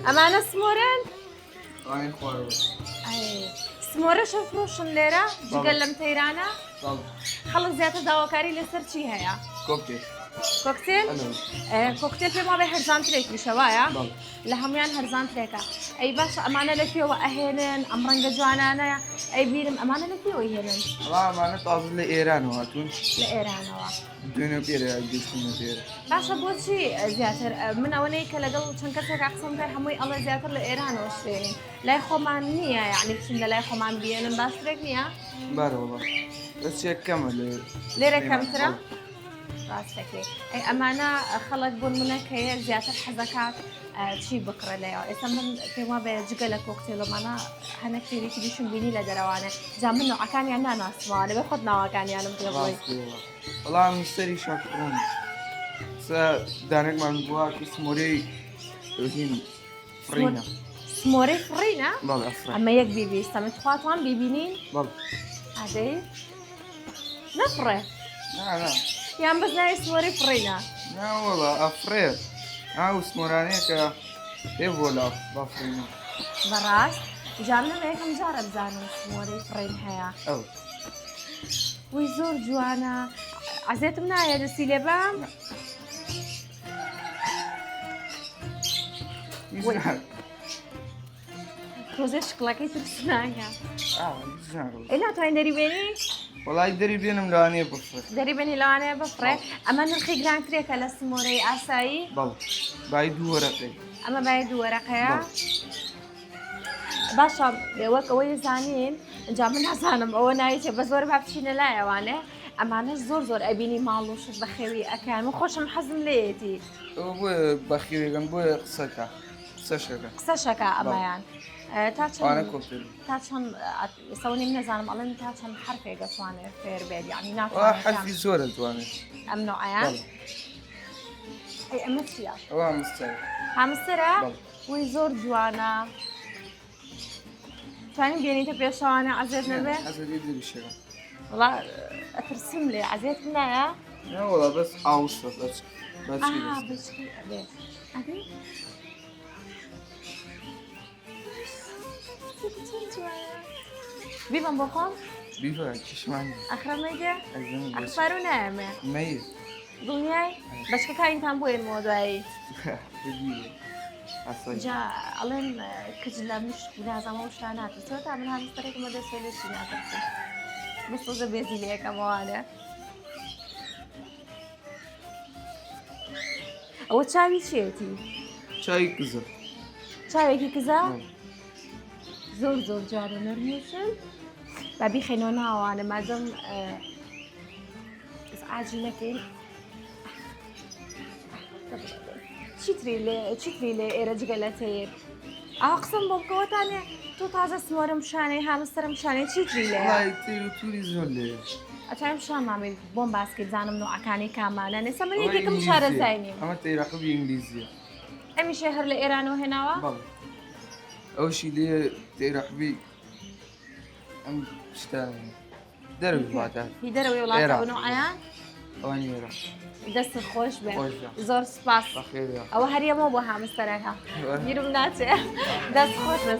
أمانة سمورن؟ أنا خوارو. أي سمورة شو فروشن ليرة؟ جقلم تيرانا؟ طب. خلص زيادة دواكاري لسرتشي هيا. كوكتيل. كوكتيل؟ كوكتيل في ما بهرزان تريك بشوايا؟ طب. لهميان هرزان تريكا. أي باش أمانة لكي وأهينن أمرنجا جوانانا أي بيرم أمانة لكي وأهينن. والله أمانة أصل لإيران واتون. لإيران وا. الدنيا بيرة جسمنا بيرة. باش بوشي زياتر من أولي كلا شنكسر أقسم تر هموي الله زياتر لإيران وشتين. لا يخمان نية يعني بسم لا يخمان بينن باش تركنيا. بارو والله. بس شيء كمل. ليرة كم ترى؟ راسكي أي أمانة خلق بون منك هي زياتر حزكات شي بكرة ليا إسمن في ما بيجقلك كوكتيل معنا هنا كتير تبيشون بيني لدروانة جامنو عكاني أنا ناس ما أنا بخدنا عكاني أنا متقبلي والله مستري شاكرون دانك من بوا كسموري روتين فرينا سموري فرينا والله فرينا أما يك بيبي سمت خواتوان بيبينين والله عادي نفرة لا يعني بس ناي سموري فرينا لا والله أفرير وسموراني كا يبولا بافرينا براس جامنا ما يكم جارب زانو سموري فرين هيا أو ويزور جوانا عزيت منايا جسيلي بام يزعل كوزي شكلكي ترسنايا يزعل إلا توين داري بيني والله يدري بينهم لاني بفر داري بيني لو أنا بفرق أما نرخي جران تريكا لسموري أساي بل بعيد ورقي أما بعيد ورقيا باشا وك ويزانين جامنا زانم أو نايتي بزور بابشينا لا يا وانا أما أنا زور أبيني مالو شو بخيري أكان مخوش محزم ليتي وبو بخيري جنبو قصكا قصشكا أما يعني أنا تاتشن كوبتل تاتشن سووني من زانم الله من تاتشن حرفي قصواني فير بيل يعني ناتشن حرفي زورة تواني أمنو عيان بل أي أمتيا هو مستعد هامسترا بل ويزور جوانا ثاني بيني تبي شوانا عزيزنا به حسب يدري بالشغل والله ترسم لي عزيزنا يا لا والله بس أوصل بس بس كي أبي أبي بيبان بخون بيفا كشماني آخر ما يجي أجمل بس أخبارو نعمة ميت دنياي بس كاين كان بوين موضوعي بدي أصلا جا ألين كجلا مش بلازم مش لعنات سويت تعمل هذا الطريقة ما دسوي ليش ناتك بس وزا بيزي ليك أمانة أو تشاوي شيتي شاي كذا تشاوي كي كذا زور جارو نرموشن بابي خينونا وانا مازم بس عاجلكين تشتري لي رجلتي اقسم بمكوتاني تو تازه سمور مشاني هامستر مشاني تشتري لي والله تيرو توري زولي اتعرف شلون نعمل بوم باسكت زانم نوع كاني كمان انا سمني هيك كم شهر زيني أما تيرو حبي إنجليزية امي شهر لايران وهنا بل أول شي ليه تيرو حبي أم شتاني درب بعدها هي دروي ولا نوعيان واني يرى دست خوش به خوش زور سپاس بخير يا او هر یه مو با هم استراحه میرم ناچه دست خوش به